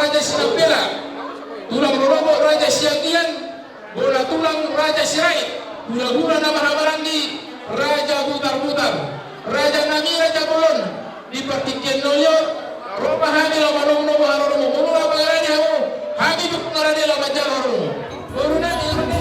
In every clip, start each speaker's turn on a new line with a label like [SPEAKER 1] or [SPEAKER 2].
[SPEAKER 1] Raja Sinampela, tulang Robo Raja Siagian, bola tulang Raja Sirait, gula-gula nama Ranggi, Raja Butar-Butar, Raja Nami Raja Bolon, di Partikian Noyo, Roba Hami Lama Nomo Haromo, Mula Pangarani Hamu, Hami Bukungarani Lama Jalaromo, Borunami Rani.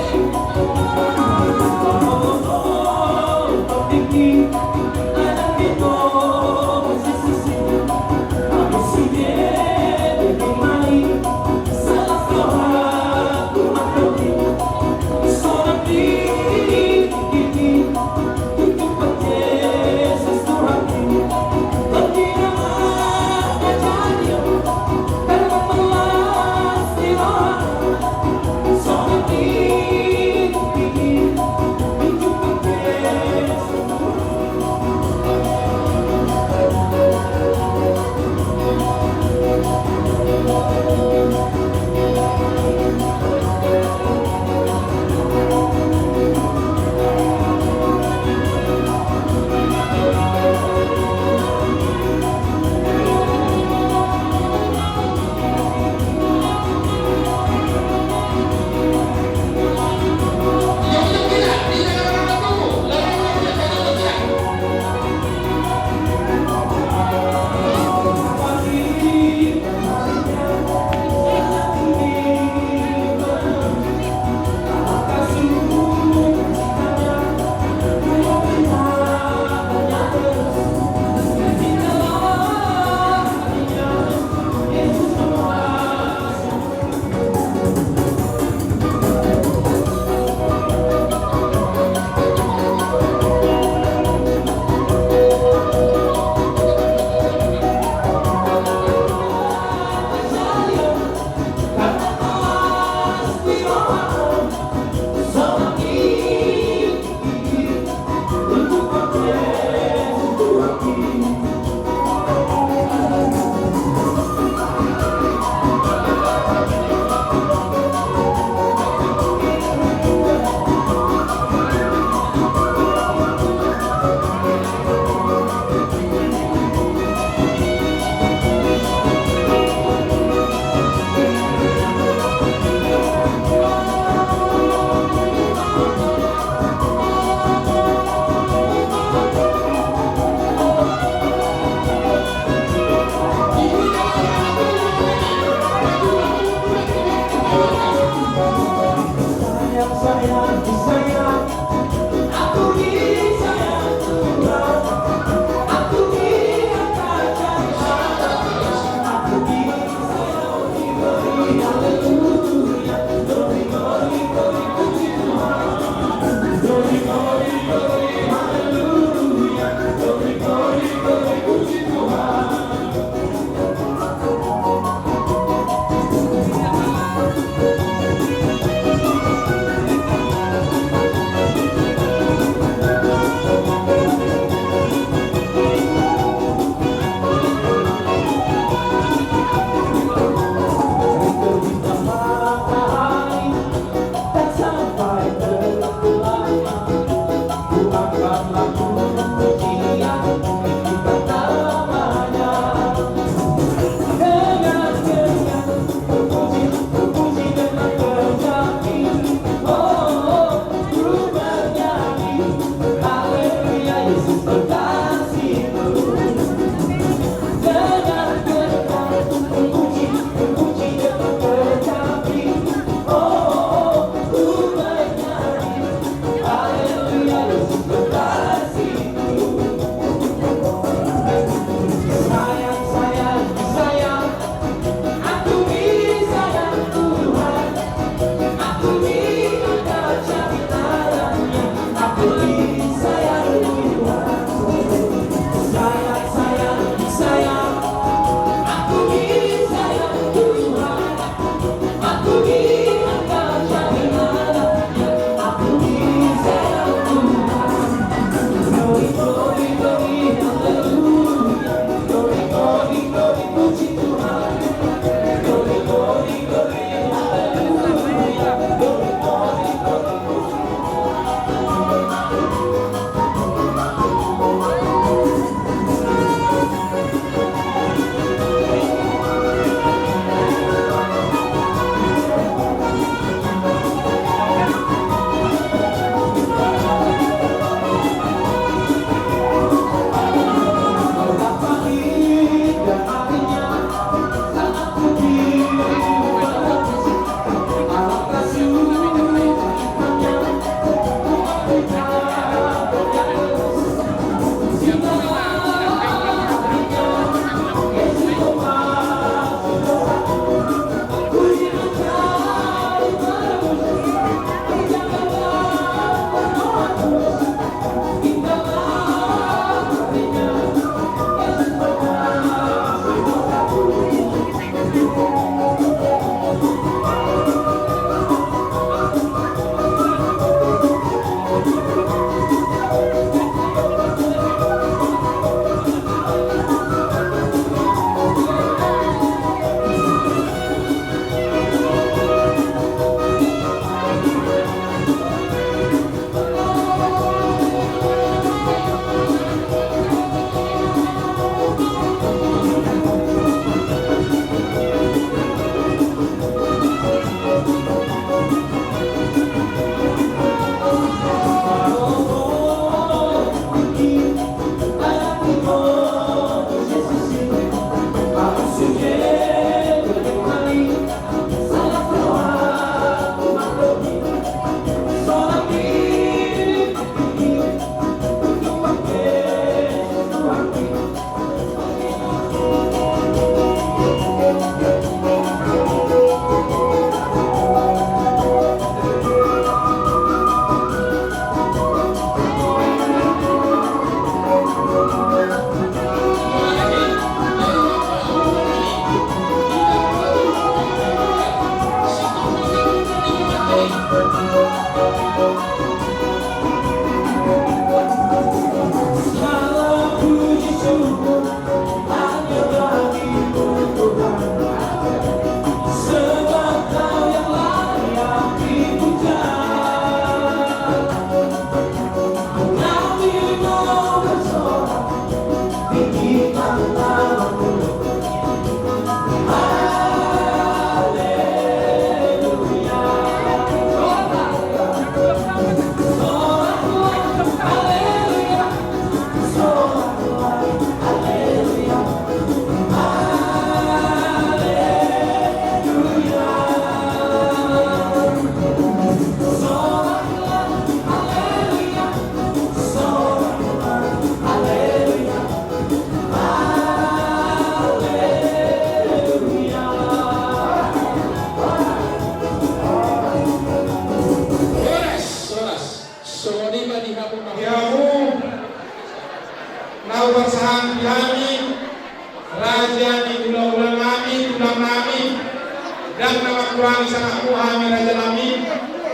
[SPEAKER 1] dan nama kurang sangat muhami raja nami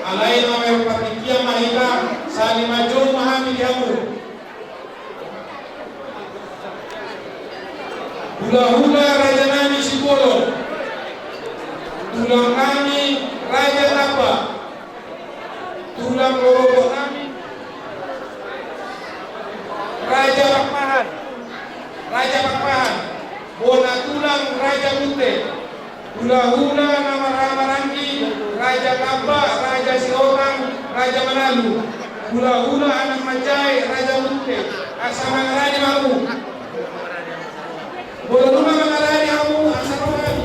[SPEAKER 1] alai nama patikia mahika sani maju mahami kamu hula-hula raja nami Sipolo, tulang kami raja Tapa, tulang lorobok kami raja Pakpahan, bona tulang raja Mute, hula-hula nama Ramarandi, raja Kamba, raja Siorang, raja Manalu, hula-hula anak Majai, raja Mute, asa mangarani mamu, bona hula mangarani mamu, asa mangarani.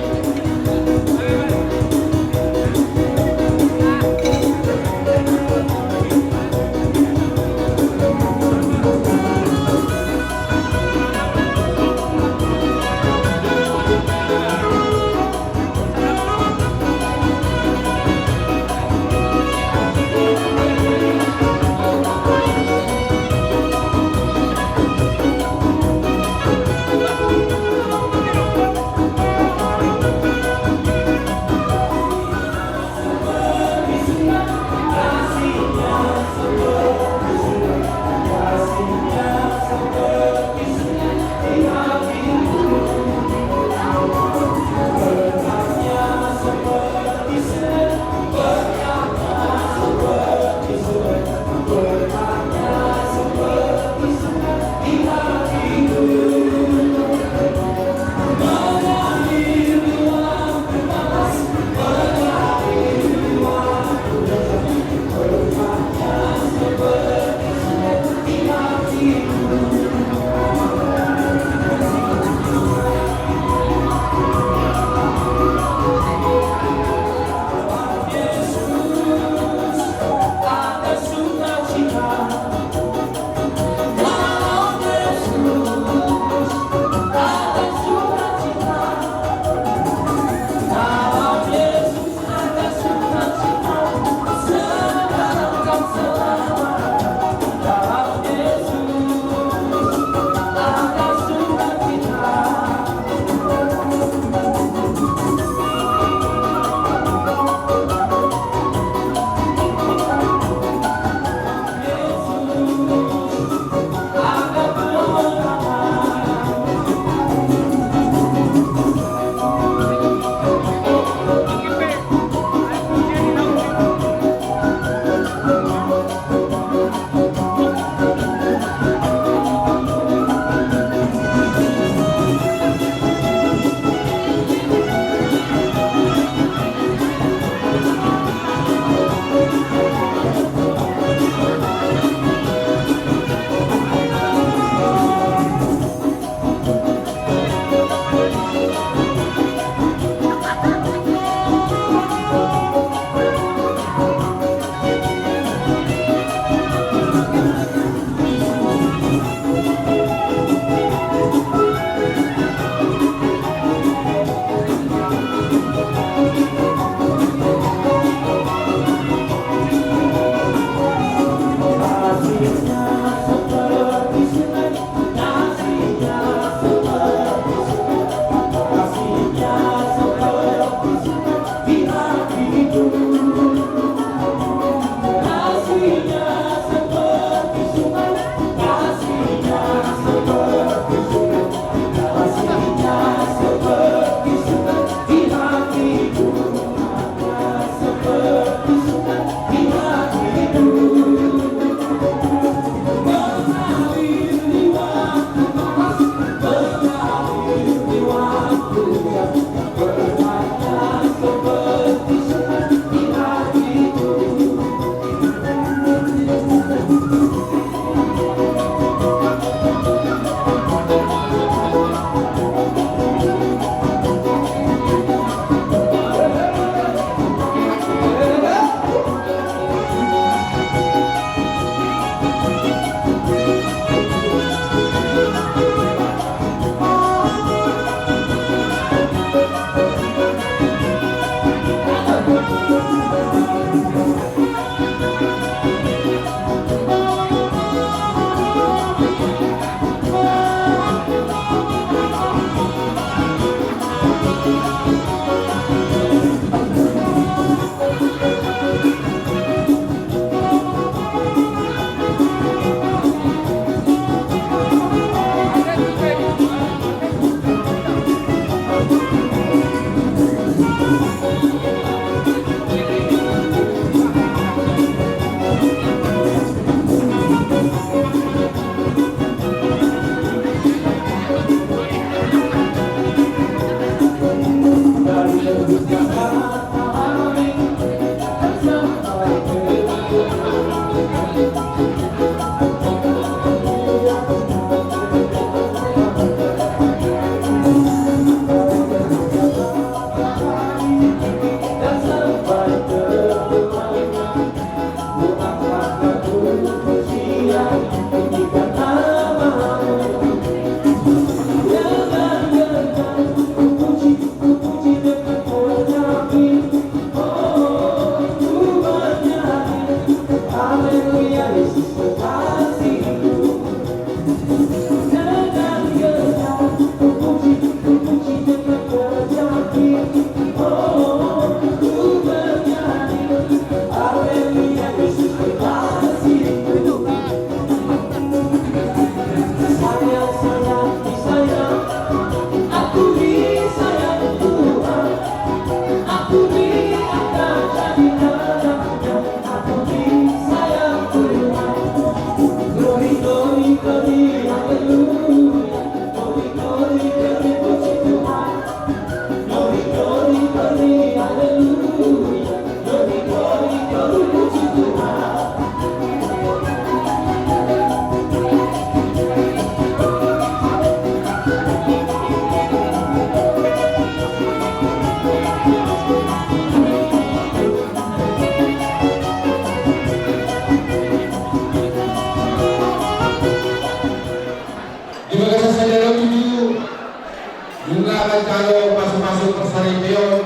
[SPEAKER 1] kalau masuk-masuk persaripion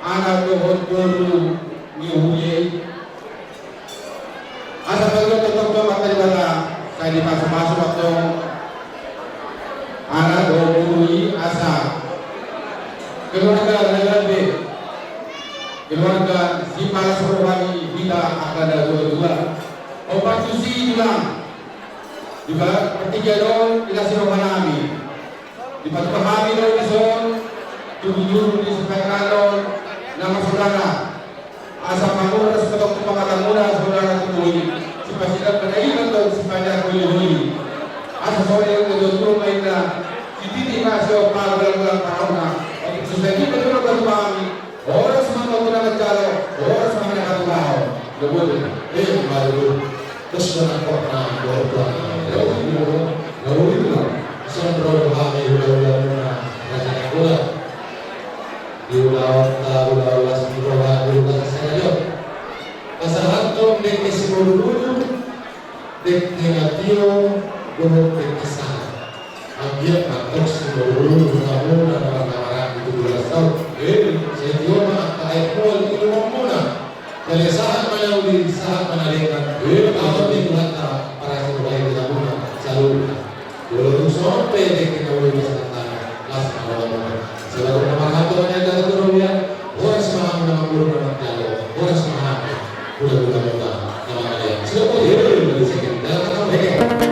[SPEAKER 1] anak dohon guru niuye asa paglo tetap materi bala saya di masuk-masuk waktu anak dohon guru asa keluarga lebih keluarga si para seruani bila akan ada dua-dua obat susi bilang juga ketiga dong kita sirohanami dipahami dong ison tujuh di sepakaron nama saudara asal panggung sepetok kepangkatan muda saudara temui si pasidan penaikan dong si panjang kuli asal sore yang kedua mainnya si titik kasih opal dalam parauna untuk sesuatu betul kami orang semua tidak berjalo orang semua tidak tahu kemudian baru terus menakutkan lalu itu sembroh kami udah raja bola di ulah sembroh ulah saya pasal tom dek dulu dek negatio gunung dek kesana ambil kantor sembroh dulu namun nama itu 12 tahun saya jual mah kayak pol itu mona dari saat mana uli saat mana dengan kalau di mata para sembroh yang kita selalu Walau sampai kita boleh bersantai, las malam. Selalu nama hatunya dari turunnya, orang semangat nama guru nama jalo, orang semangat, bulan nama dia. Siapa dia dari sekian dalam mereka.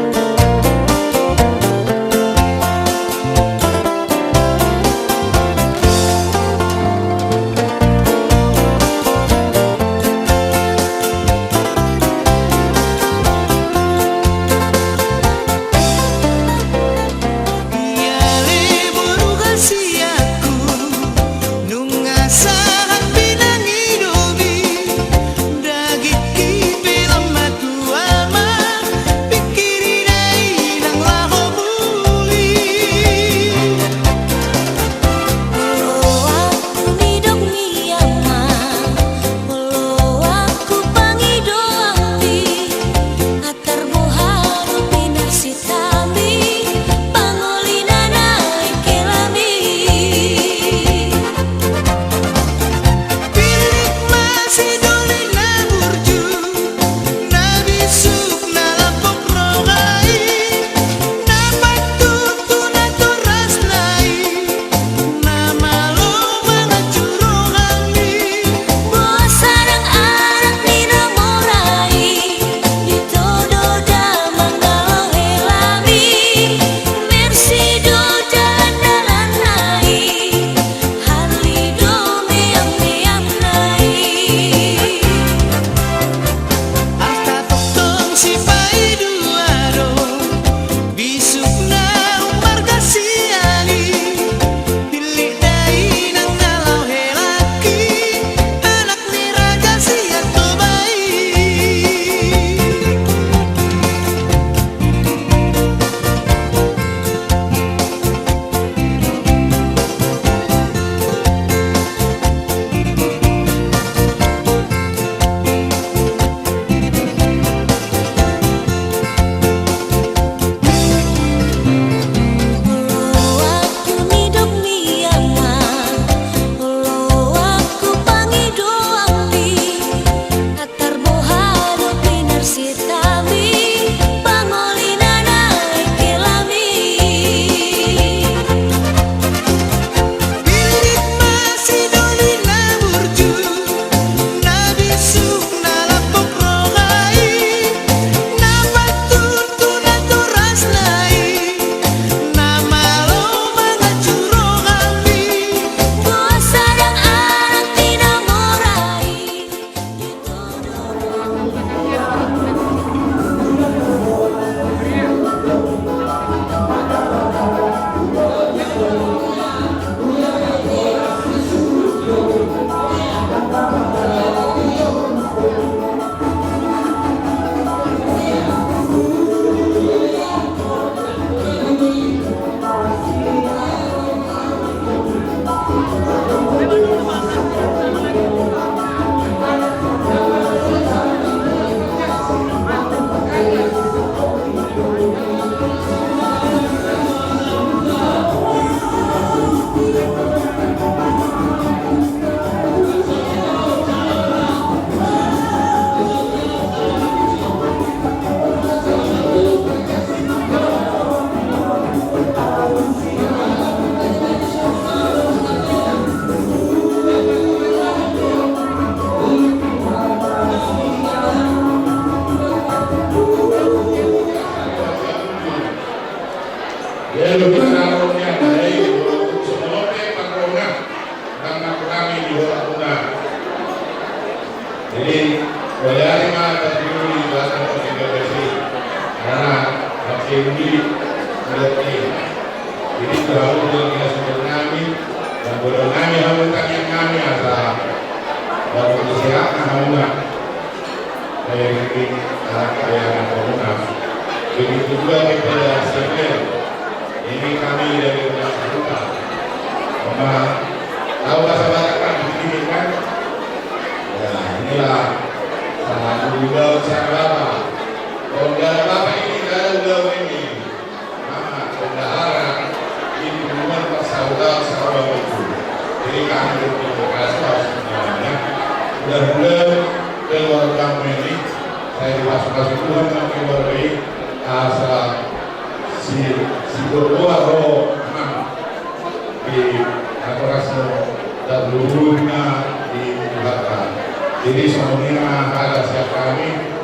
[SPEAKER 2] Bayari mah terdiri bahasa komunikasi karena ini berarti ini terlalu dengan sumber kami dan bodoh kami hamutan yang kami adalah waktu disiapkan hamutan dari kayangan komunal. Begitu juga kepada senior ini kami dari Universitas tahu bahasa Batak begini kan ya inilah salah satu juga usaha bapak. Kalau nggak ada bapak ini nggak ada udah ini mama bendahara ini hubungan persaudaraan seorang itu. Jadi kami berterima semuanya. Mudah-mudahan keluarga ini saya dipasang Tuhan yang keluarga asal si berdoa roh di akorasi dan luhurnya di belakang. Jadi semuanya ada siap kami.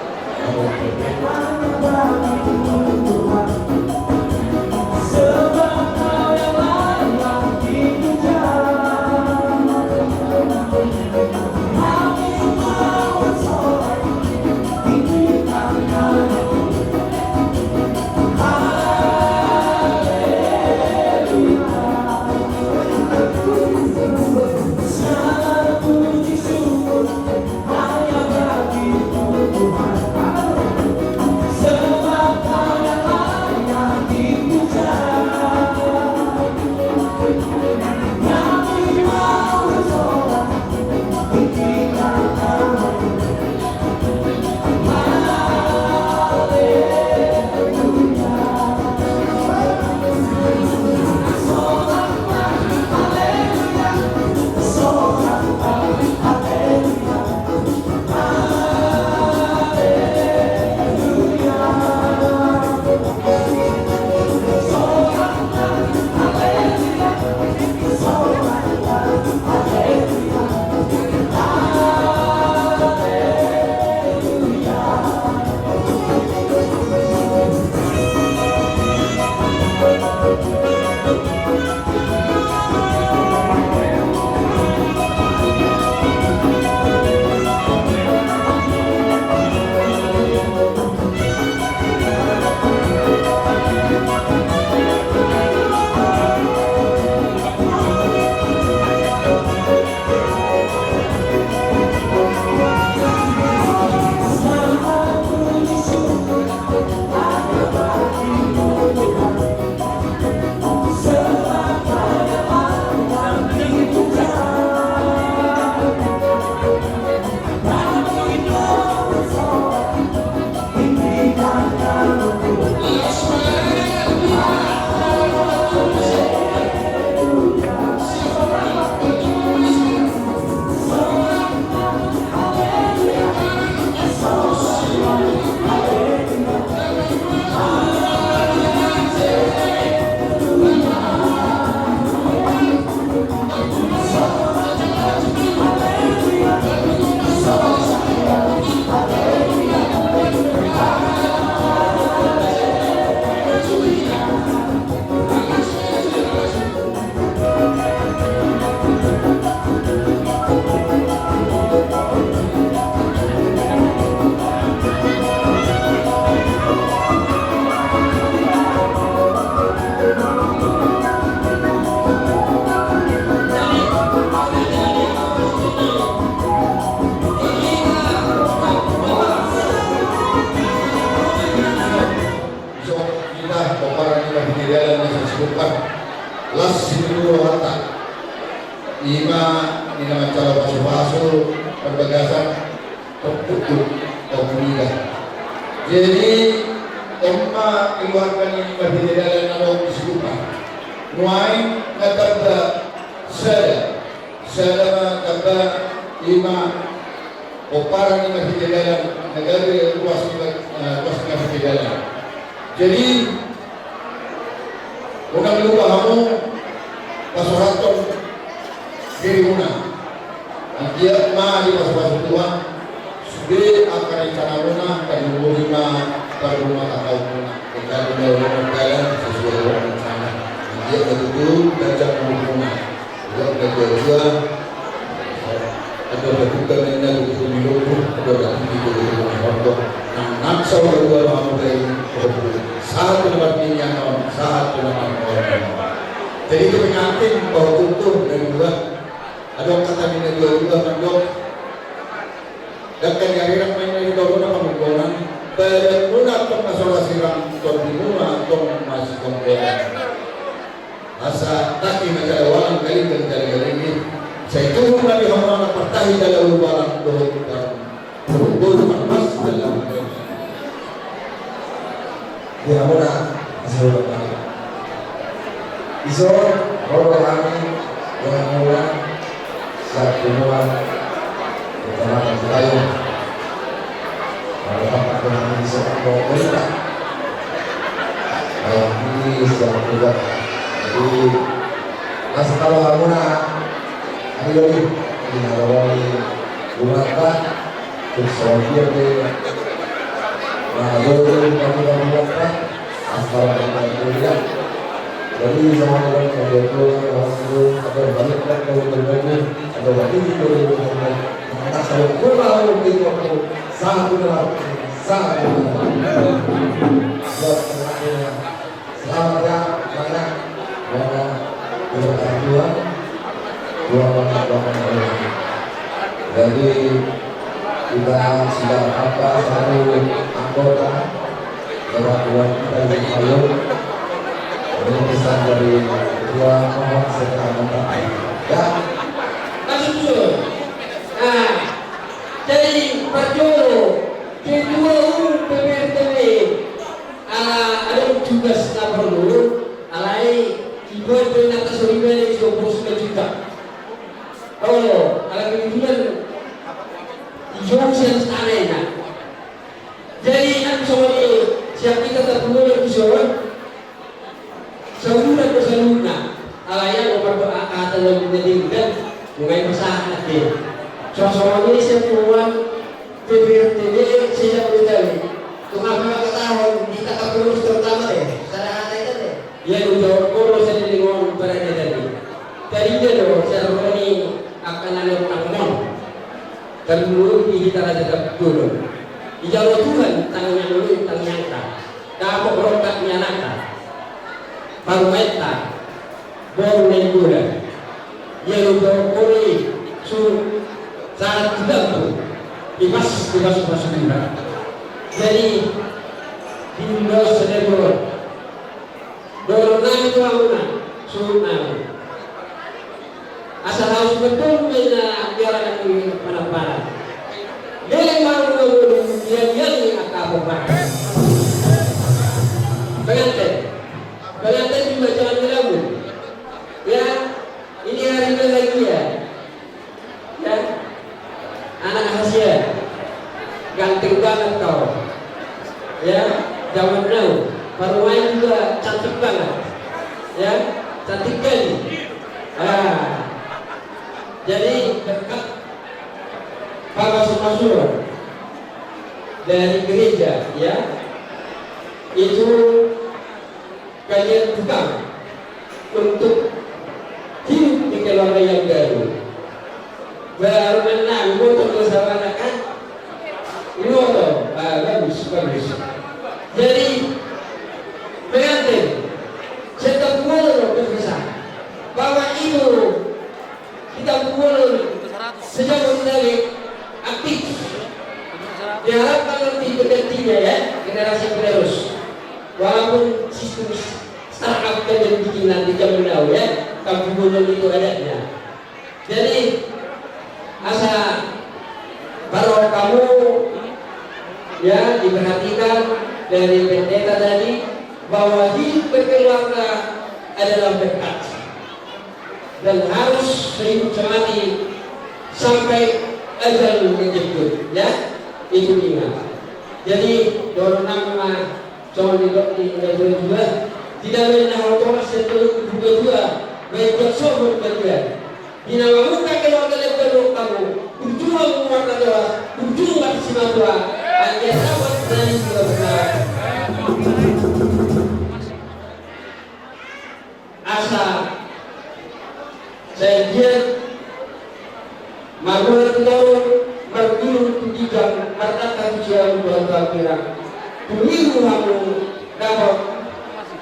[SPEAKER 3] Jadi Oma keluarkan ini bagi dalam nama Biskupa. Nuai kata saya kata ima oparan ini bagi dalam negara luas bagi dalam. Jadi unang lupa kamu pasuraton diri unang. Dia ma di pasuraton Tuhan. Sudah akan rencana muna dan lima pada rumah atau muna kita menjalankan jalan sesuai dengan rencana. Dia betul dan jangan muna. Dia berdua ada juga mengenal itu miluku ada tinggi itu untuk naksa berdua mau dari satu tempat ini yang satu tempat orang. Jadi itu penyakit bahwa tutup dan juga ada kata ini juga mendok dan kalian main dari dorong apa menggonan berguna untuk masalah sirang untuk dimuna untuk masih komponen asa taki macam orang kali dan ini saya tunggu dari orang pertahi dalam barang dohong dan mas dalam
[SPEAKER 4] ya muna asal iso orang kami yang mulai saat kumpulan bersama kayu kalau tempat kami bisa pemerintah ini sedang juga jadi masih kalau harmona hari ini dinawari bulan terus dia ke lalu kami buat asal kita jadi sama dengan itu ada banyak yang ada lagi itu maka saya pulau itu satu dalam buat selamat ya banyak dua jadi kita sudah apa satu anggota perwakilan kita yang lalu ini pesan dari Ketua Mohon serta Menteri ya
[SPEAKER 5] masuk. Nah, jadi Pak Joro Ketua PPRTW ada tugas tak perlu alai dibuat dengan atas ribuan 29 juta. Oh, kalau kebetulan Johnson Arena. Jadi aku sama siap kita tak perlu berbicara. Sebulan berseluruhnya, alaya berdoa kata lebih meninggal, mulai masalah dia. Soalnya ini semua PPRTW saya beritahu. Kenapa tahun kita tak perlu terutama deh, salah kata itu deh. Ya udah, kalau saya dengar pada tadi. Tadinya loh, saya ini akan ada tanggung. Dan dulu kita ada dulu. Di jalur Tuhan, tangannya dulu, tangannya tak. Kamu berangkatnya nakal. Baru meta, baru nenggura, yang berkori sur saat tidak tu, ibas juga. Jadi Windows sedekor, dorong itu awalnya sur asal harus betul bina biar ini mana. Dia baru dia akan apa? Pengantin juga jangan dirabut. Ya, ini hari lagi ya. Ya, anak Asia, ganteng banget kau. Ya, zaman now, Parumain juga cantik banget. Ya, cantik kali. Jadi dekat Bapak Sumasura dari gereja, ya, itu kalian bukan untuk hidup di keluarga yang baru menang motor bersama anak motor bagus. Jadi pengantin setiap bulan berpisah bahwa itu kita bulan sejak dari aktif diharapkan nanti bergantinya ya generasi penerus. Walaupun sistem startup dan bikinan di zaman now ya, kampung gunung itu adanya. Jadi asa kalau kamu ya diperhatikan dari pendeta tadi bahwa hidup berkeluarga adalah berkat dan harus hidup semati sampai ajal menjemput ya, itu ingat. Jadi dorong nama soal di juga tidak mengenal otomatis setelah dua baik bersobat berdua. Di nama muka keluarga lebar kamu berjuang menguatkan doa, berjuang maksimal doa agar dapat berani juga benar. Asa saya lihat Aku tahu berbiru pendidikan merdeka usia dua pirang. Pemilu kamu dapat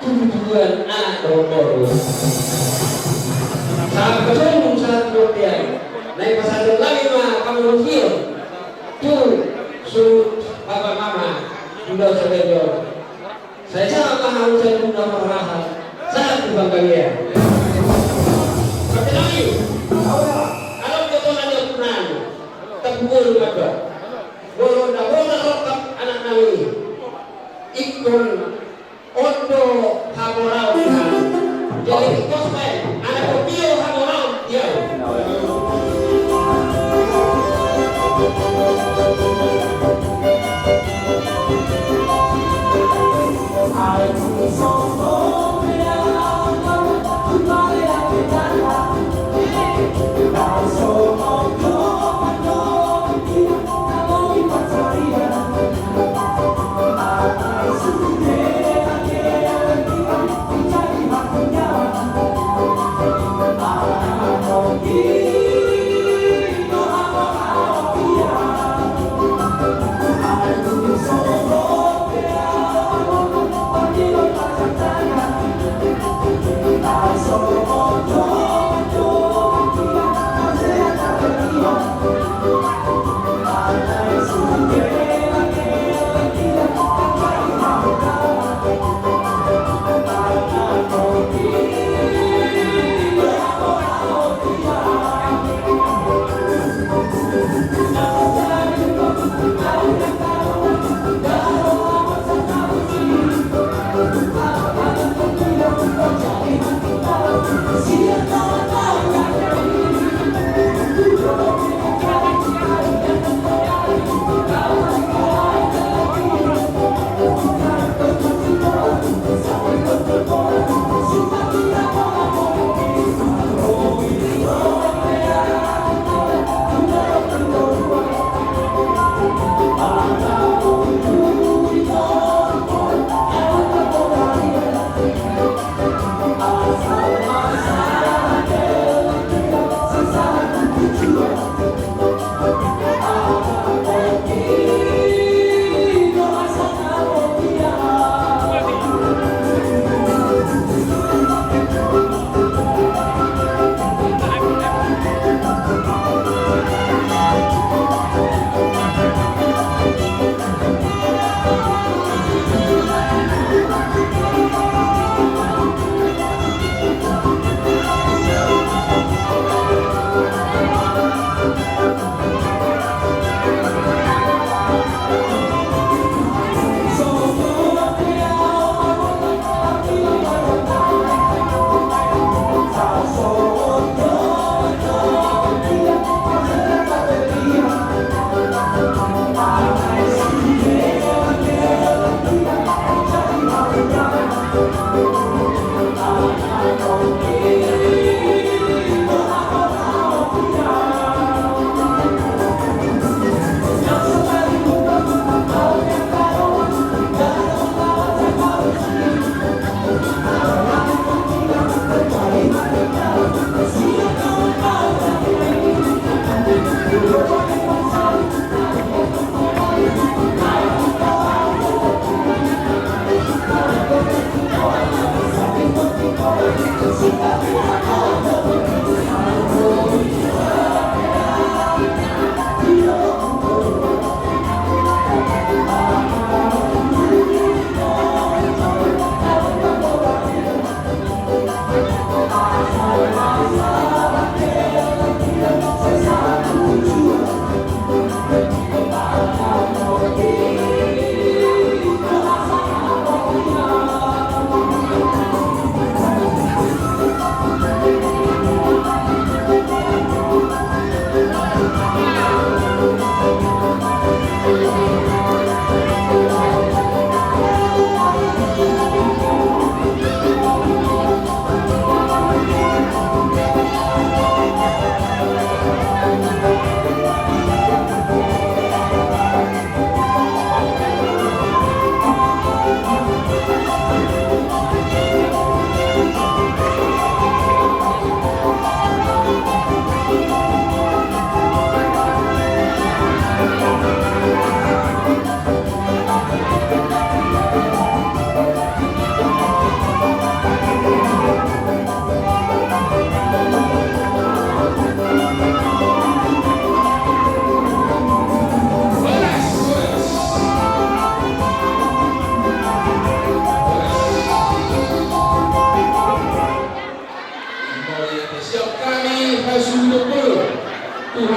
[SPEAKER 5] tujuan anak baru. Saat kesungguh saat bertiang, naik pasar lagi mah kamu bersiul. Tuh, su bapak mama sudah sebelum. Saya sangat paham saya sudah merasakan sangat berbangga. Tapi lagi. Terpukul maka boleh rokap anak nami ikon ondo hamorau jadi kosmen anak kopio hamorau dia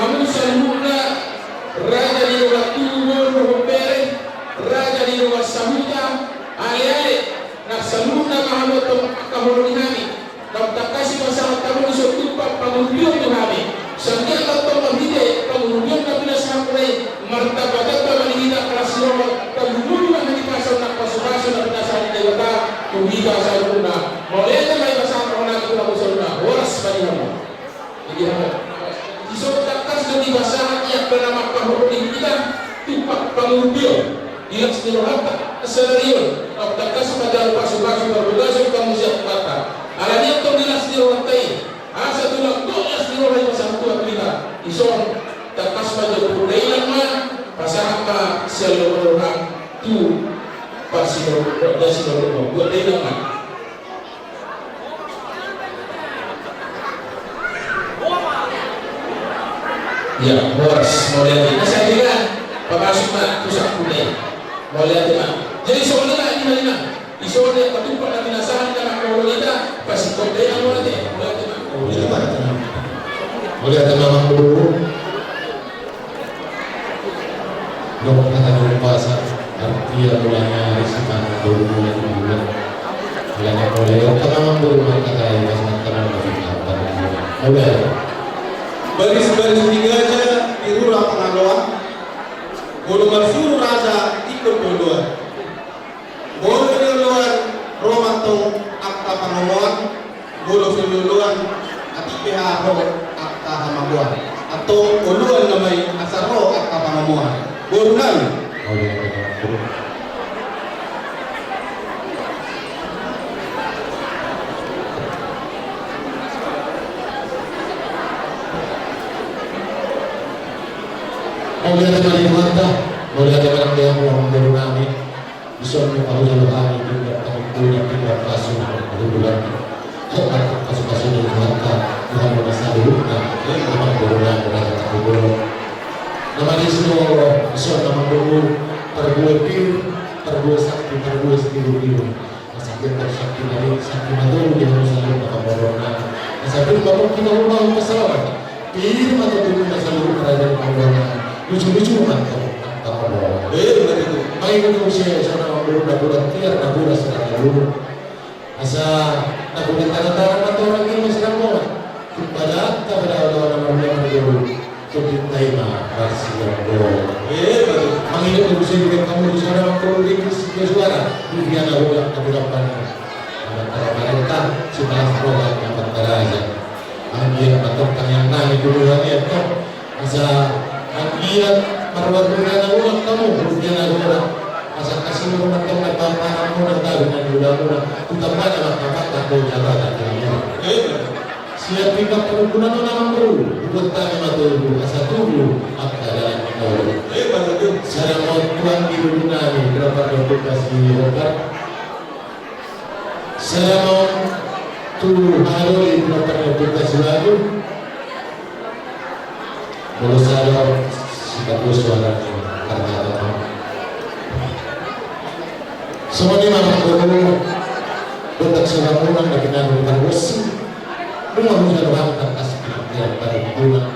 [SPEAKER 1] Mahmud Salmuna, Raja di Roga Tubur Rohopere, Raja di Roga Sahuta, ale-ale nak Salmuna Mahmud Kahulunihami, nak takasi masalah tamu sotupa pangulbion tuhami, sangkir atau pamide pangulbion na pinasangkulay, martabagat pa manihita kelas Roga, pangulbion na manipasal nak pasu-pasu na pinasal dewata, tuhiga Salmuna, maulianya may pasang kahuna kita Salmuna, waras panihamo. Jadi isok takas dari basahan yang bernama pahurudin kita tupak pangulbion dia setirohata asalarion au takas pada pasu-pasu berbegasu kamu siap kata alanya to dinas tirohatai asa tulak to astirohai pasang tua kita isok takas pada budaya ma pasang apa seluruhan tu pasiro dasiro buat dia ma. Ya, boras, mau lihat ini saya bilang, papasok na pusat kulay, mau lihat ini. Jadi soalnya ini mana? Isoalnya ketupat na pinasahan na nakawala kita, pasikot day ang wala din, mau lihat ini.
[SPEAKER 4] Mau lihat memang dulu, dong kata dulu pasar, artinya mulanya riskan dulu yang bulan, mulanya mulai kata memang dulu kata yang pasar terang lebih apa?
[SPEAKER 3] Baris-baris tiga aja dirura pengalaman golongan suruh raja ikut bodohan golongan romanto akta pengalaman golongan ati piharo akta hamaguan atau golongan namai asaro akta pengalaman golongan
[SPEAKER 4] Boleh ada yang mata, boleh ada yang mau kami. Bisa kalau jalan kami juga punya kita kasus berbulan. Kasus dari mata Tuhan merasa diluka. Nama berbulan berada tak berbulan. Nama di semua bisa nama berbulan terbuat pil, terbuat sakti, terbuat biru. Sakti tersakti dari sakti madu dia harus selalu nama berbulan. Sakti bapak kita rumah kesalahan. Pil atau pil selalu kerajaan berbulan. Lucu-lucu kan kamu begitu. Baik itu saya sana budak-budak tiar nabuda sedang dulu. Asa nabuda tangan-tangan atau orang ini sedang mau. Pada orang yang dulu tujuh tema rahasia dulu. Betul. Mengingat usia juga kamu di sana waktu di suara dunia nabuda pan. Antara mereka sudah program yang berteraja. Ambil atau tanya nanya dulu lagi atau asa Angiat marwaguna na ulang kamu, rupya na ulang. Asa kasih mo naman itong nagpapahan mo ng tabi ng ulang-ulang. Tutapa na magpapatak mo jalan at jalan. Siya pika pagkunan mo naman bro. Bukod tayo matulog. Asa tulo at kagalan ng ulang. Sana mo tuwang gilulo namin. Grapat yung bukas ni Robert. Sana mo tulo halo yung grapat yung bukas lalu. Kalau saya sudah suara kata-kata semua ini memang dulu bentuk seorang orang bagi nabi berwasi rumah hujan orang terkasih yang pada bulan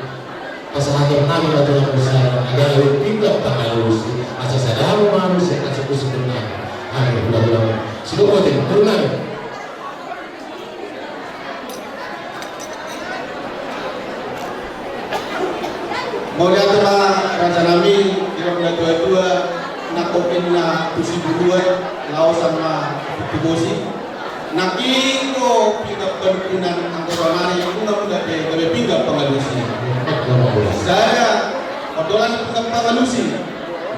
[SPEAKER 4] pasangan nabi adalah besar ada yang tinggal tangalus asal sadar manusia asal kusukunan hari bulan-bulan sudah kotin berulang.
[SPEAKER 3] Mau lihat raja nami kira-kira dua-dua nakopin na tusi-dua lao sama tibosi nakiko pinggap perkunan anggota mari yang mudah-mudah dari pinggap pengalusi saya odolan pinggap pengalusi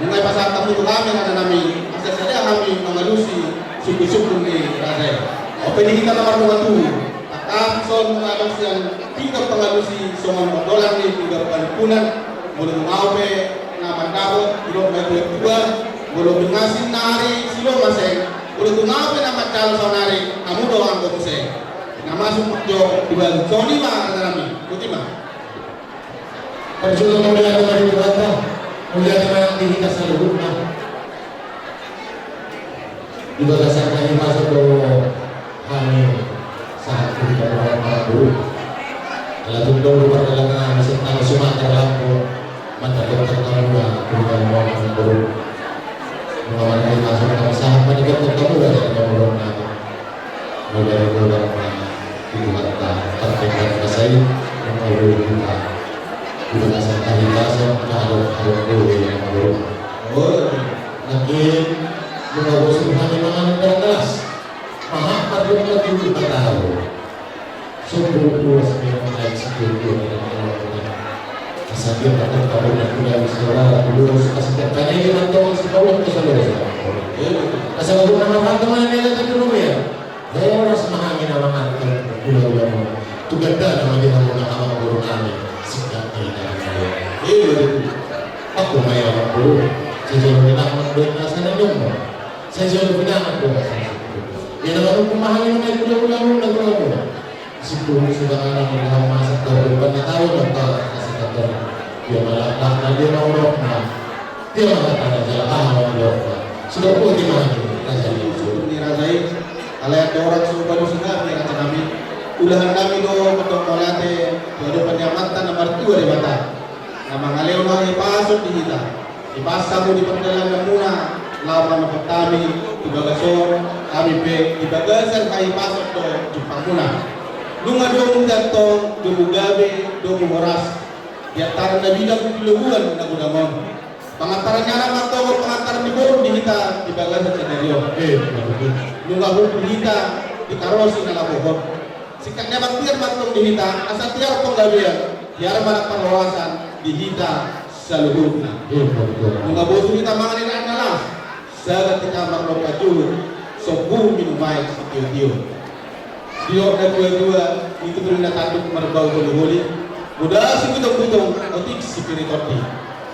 [SPEAKER 3] mulai pasal tamu kami raja nami asal saja kami pengalusi suku-suku ni raja open kita nomor 2 takam son mengalami yang pinggap pengalusi soman odolan ni pinggap perkunan boleh mengawe nama dawet belum berbuat dua belum ngasih nari silo masing boleh mengawe nama calon sonari kamu doang kau musik nama sumut jo dibalik Sony mah kami putih mah
[SPEAKER 4] perjuangan mulia dari berkata mulia yang kita selalu rumah di berdasarkan ini masuk ke kami saat kita berada dulu kalau tunduk berperdagangan mesin tanah Sumatera
[SPEAKER 3] terlampau mata tertawa dengan orang buruk mengamalkan masuk dalam sahabat juga tertawa dari orang nabi mulai orang itu kata terpegang kasih mengalir kita bukan asal kita harus dulu yang buruk lagi mengawas perhatian dan keras maha pada lagi kita tahu sungguh luas mengenai sebelum asal dia takut kalau nak punya sekolah lulus asal tanya dia tahu sekolah tu sahaja asal aku nama teman dia tak dulu ya orang semangat nama antar pulau tu ganda nama dia nama guru kami sikap kita aku main orang guru saya nak mendengar sana nyum saya jauh tidak nak dia nak memahami nama pulau sebelum sudah anak dalam masa terdepan tahu tak kasih kata dia malah dia mau rohna dia malah tanya jalan rohna sudah pun di mana rasanya itu
[SPEAKER 4] dirasai kalau ada orang suruh baru sudah dia kata kami ulahan kami do untuk kolate do penyamatan nomor 2 di mata nama ngaleo no ipasok di kita ipasa mo di pagdalang muna laban ng kami di bagasor kami pe di bagasar kay ipasok do jupang muna lunga dong datong dumugabe dumuras di antara nabi dan duluan na gudamon pangantaran niya naman to pangantaran ni Boro di kita di bagasar senaryo lunga hukun kita di karosi na labuhot sikatnya baktiar matong di kita asa tiar penggabian tiar manak perluasan di kita saluhurna lunga bosu kita manganin analah sa ketika makro kajuhur sobuh minum baik sikil Dio na dua itu beri na tanduk merbau holi mudah si butong otik si piritorti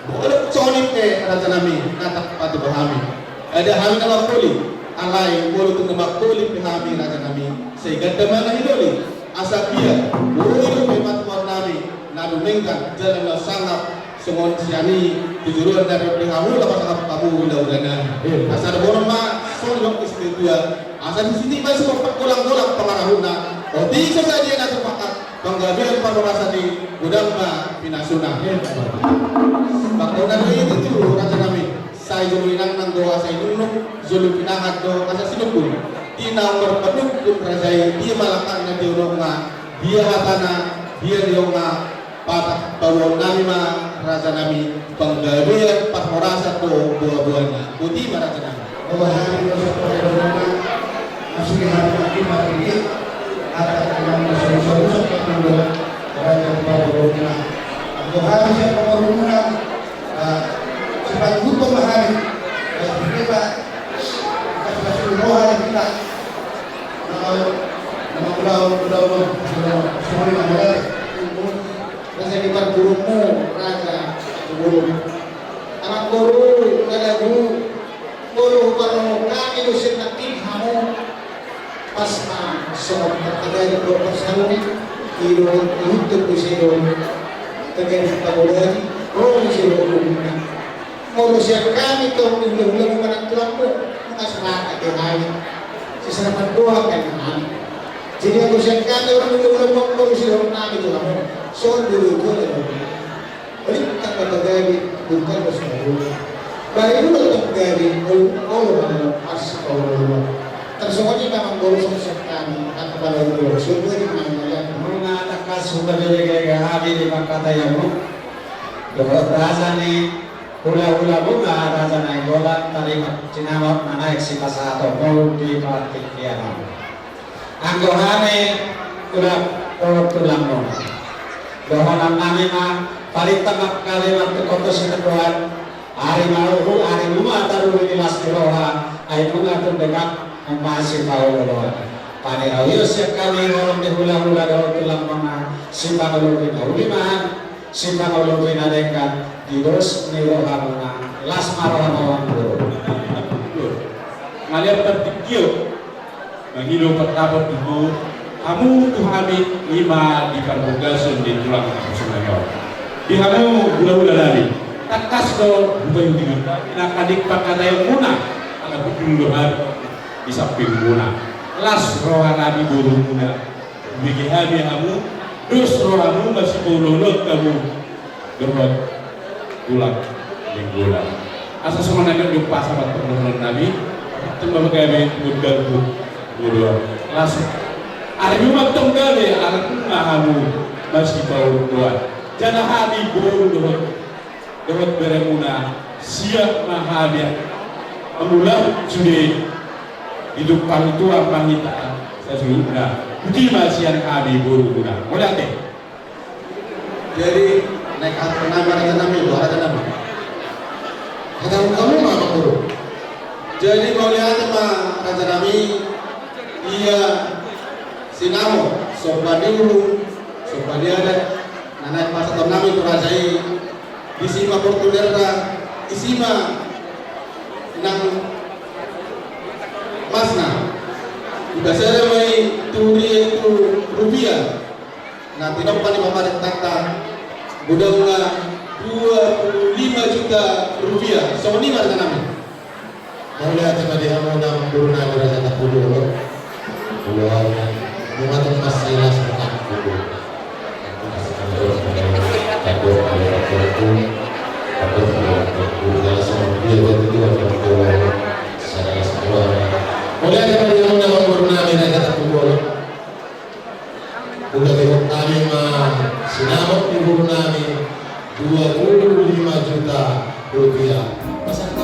[SPEAKER 4] bukan sonit ke raja nami natak pati bahami ada hami na makuli alay bolo tu na makuli pihami raja nami sehingga teman na hidoli asapia bolo may matuan nami na dumengkan jalan na sangap semua siani tujuan dari pengahu lepas kamu udah-udahan asal boron ma sonok istitua asal di sini masih berkolang-kolang pengarahuna di saja nak sepakat penggabian parorasa di gudang ma pinasuna bakunan itu tuh raja kami saya juluinang nang doa saya nunuk julu pinahat do asa sinupun di nomor pendukung raja dia malakang na diurong dia hatana dia diunga patah bawang nami ma raja nami penggabian parorasa do buah-buahnya putih ma raja nami
[SPEAKER 3] masih hari ini ada yang solusi untuk raja Barcelona. Untuk hari siapa Barcelona sebagai hukum hari kita kasih roh kita nama pulau semua yang ada rasa kita gurumu raja guru anak guru ada guru kalau kami dosen nanti kamu pas soal terkait persamaan itu untuk bisa terkait kabolari bisa kalau siapa kami tahu ulang mana tuaku masyarakat yang lain sesama doa kan kami jadi aku siapa kami orang ulang kalau siapa kami itu kamu soal dulu itu oleh kata terjadi bukan bersama baru untuk terjadi orang pas kalau tersemuanya memang bolos sekali atau pada bolos itu di mana mengatakan sudah jadi hari di kata yang dokter rasa nih hula bunga rasa naik bola terima cinawat naik si pasar atau mau di praktik dia anggohane udah tulang dong dohonan nami mah paling tengah kalimat kotos kedua hari malu hari rumah taruh di las kiroha air mengatur dekat masih tahu loh. Pani rawiyo siap kami orang di hula-hula daun tulang mana simpang ulupin uliman simpang ulupin adekan di dos nirohamuna las marohamawan bro.
[SPEAKER 1] Ngaliat tertikio menghidung pertapot ibu kamu tuh kami 5 di karbogasun di tulang sungai di kamu hula-hula lari takas do bukan dengan nak adik pakata yang muna anak putuluhan di samping muna las rohanami burung muna bikin hami kamu dus rohamu masih bololot kamu
[SPEAKER 2] dohot tulang minggulan. Asa semua nabi jumpa sahabat permohonan Nabi, tembak kami mudal berdua. Langsung. Ada memang tunggal ya, anak ngahamu masih bau dua. Jangan hati guru dohot beremuna siap mahadia. Amulah sudah hidup paling tua panita sesungguhnya. Bukti masian kami buru guna. Mulai deh.
[SPEAKER 3] Jadi naik nama itu ada nama. Kata kamu mah guru. Jadi mau lihat mah kata kami dia sinamo sopadi dulu sopadi ada naik masa tahun nami itu rajai isima portulerda isima nang masna udah saya mai turi itu rupiah nanti dapat di paparet tata mudah-mudahan 25 juta rupiah sama ini harga nami mau lihat tadi kamu nang turun aja raja tak dulu buat mematuh masalah seperti itu Mulai dari yang nama Corona ini kata pukul. Udah lewat kami mah sinamok di Corona ini 25 juta rupiah. Pasang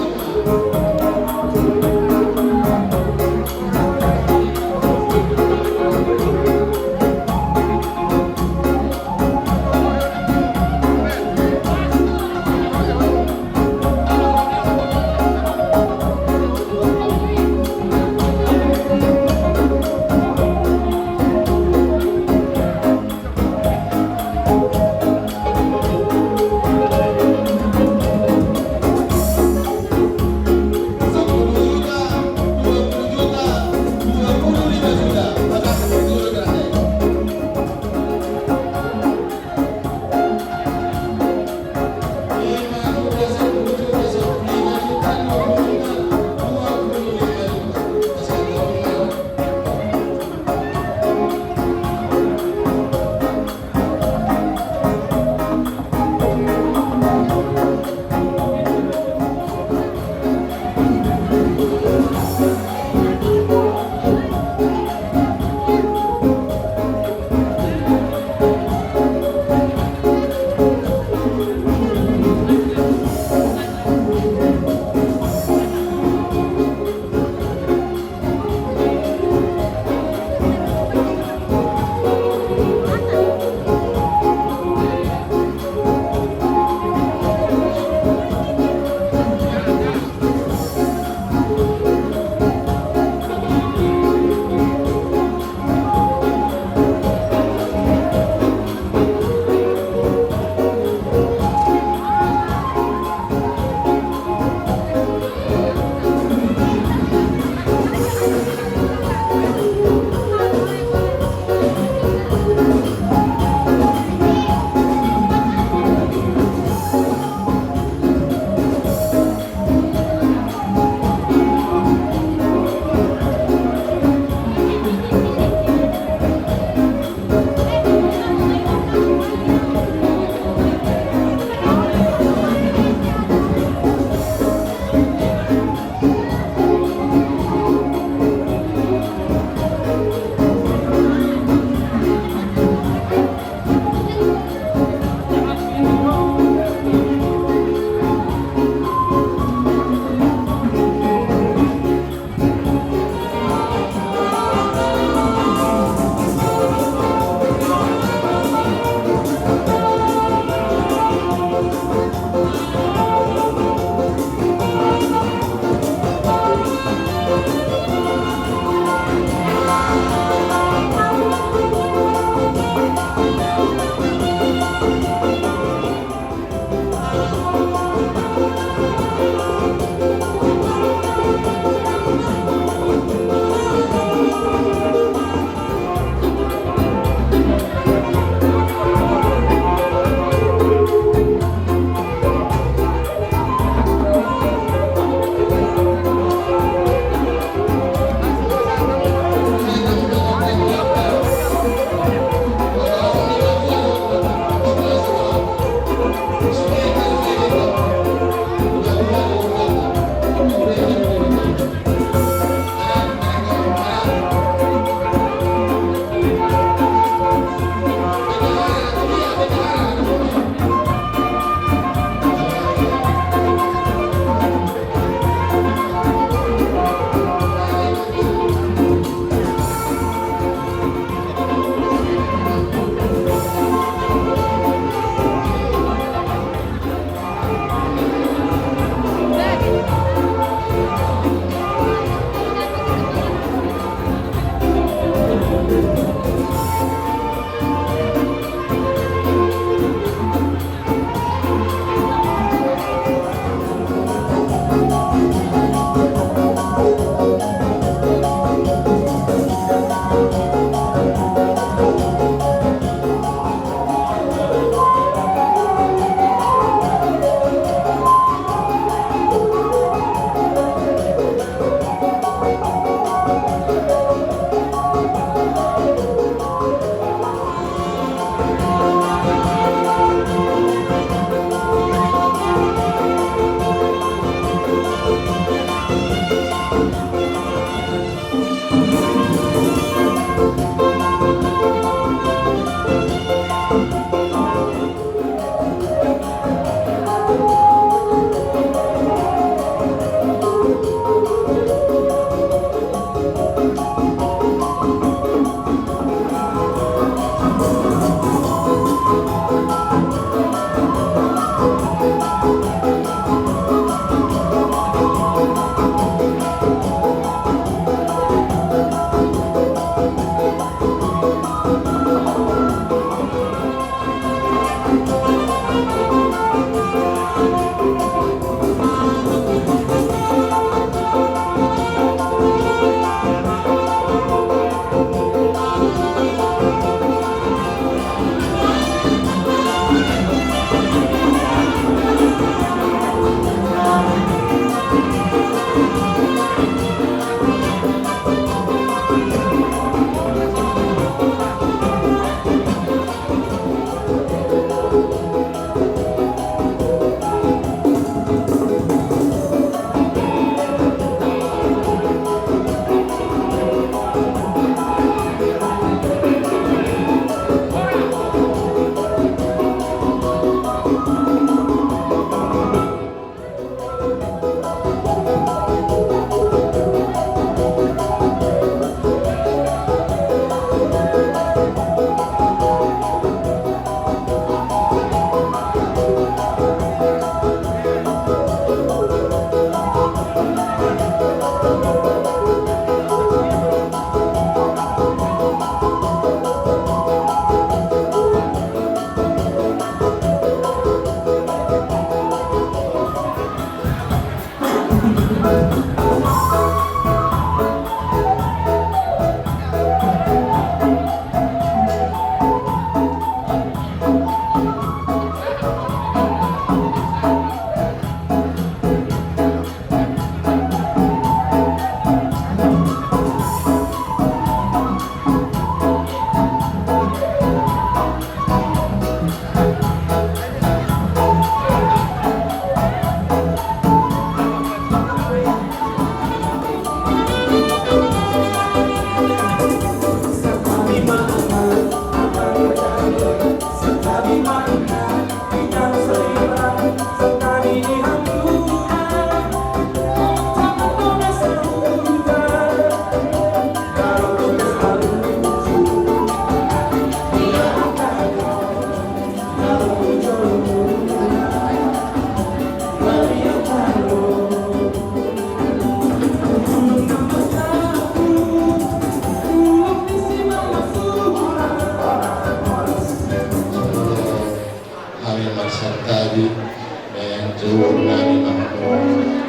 [SPEAKER 3] Tuhan namin ako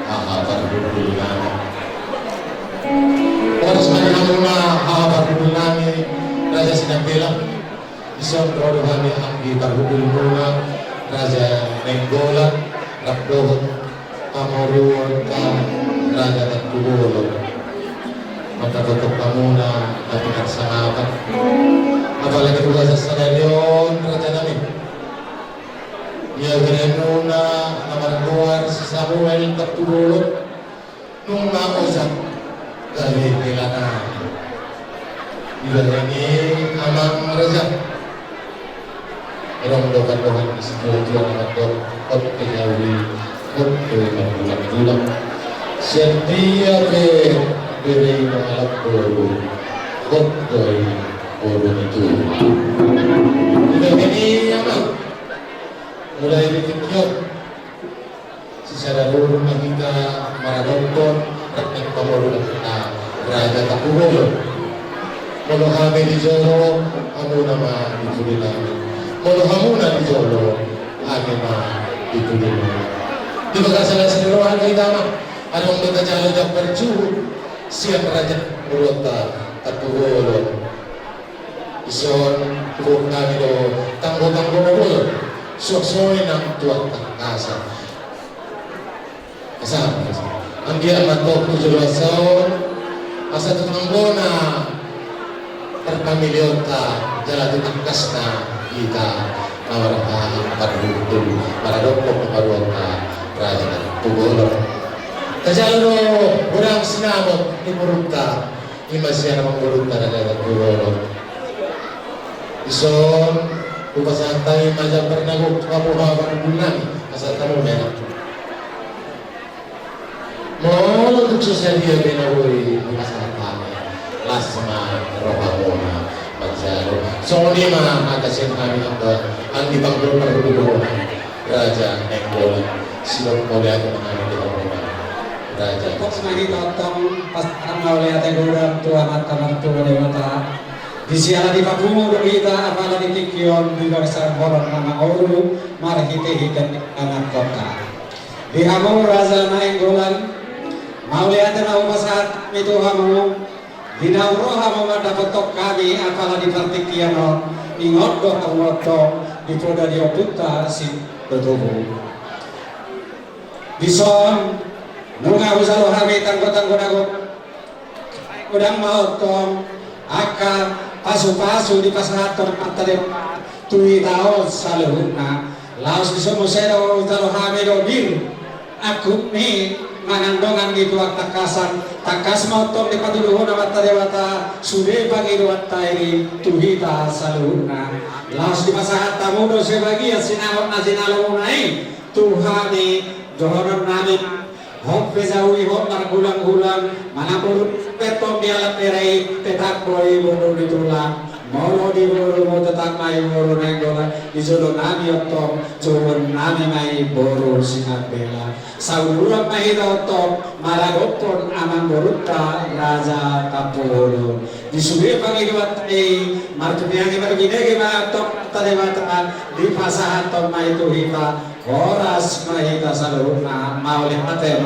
[SPEAKER 3] hahabarudul namin. Oras man ang mga hahabarudul namin Raja Sinagbilang isang rodo kami ang ibarudul muna Raja Nenggola Rakdohon Pamoruan ka Raja Tagtulog magkatutok ka muna na pinagsangapan apalagi juga sa sanadyon Raja namin ia muna na maragawar si Samuel Tagtulog nung mausap dari Pilana ini amang Raja orang dokan-dokan di sebelah Tuhan Amat Kot Kejawi Kot Kejawi setiap beri mengalap boru Kot Kejawi boru itu ini amang mulai dikit secara boru kita maradonton Reknik Pamoru dan Raja Tagtulog kalau kami di Jolo, kamu nama ditulis kami. Kalau kamu nak di Jolo, kami nama ditulis. Di bagian salah seluruhan kita mah, ada orang kita jalan jauh berju, siap Raja Murota Tagtulog. Ison, turun kami do, tanggo-tanggo nabul, sok-sokin ang tuan tangkasan. Kasama. Ang dia matok tu Jolo Asaon, asa tutanggo na perpamiliota jalan tangkas na kita nawarang padutul para dokter paruota Raja Tagtulog. Tajalo urang sinabot ni Murunta imasya namang Murunta na Raja Tagtulog. Ison upasantay maja pernagok kapuhawan bulan asal kamu menak. Molo tuksusya dia benawi upasantay lasma rohamona magsalo. So ni mga katasin kami ang ibang perhubungan Raja Nenggola silong muli ako mga ibang Raja.
[SPEAKER 6] Kok semagi totong pas amal oleh Nenggola Tuhan akan Tuhan Dewata. Di siala di pakumu do kita apala di tikion di bangsa boron nama olu marhite hikan anak kota. Di hamu Raja Nenggola mau lihat na umasat itu hamu Dinauro hamo dapatok kami apala di partikiano ingot do hamoto di poda di oputa si betubu. Bison nunga usalo kami tanggo-tanggo nago udang mau tong aka pasu-pasu di pasator patade tui tao saluhuna laos biso musero usalo kami do bir aku ni manandongan gitu takasan takas motong di patuluhun mata dewata sude pagi dua tairi tuhita saluna laos di masahat tamu do sebagian sinawat na sinalamunai tuhani johonon nami hok pezawi hok nargulang-gulang manapun petong dialat erai tetak boy bono ditulang molo di boru mo tetap mai boru Nenggola di jodoh nami otong jodoh nami mai boru Sinagbilang saururang mai otong maragopon amang boruta Raja Tagtulog di subi pangiwat martubiangi marginege ma otong tadewata di pasahan tong mai tuhita oras mahita salurna maulih mater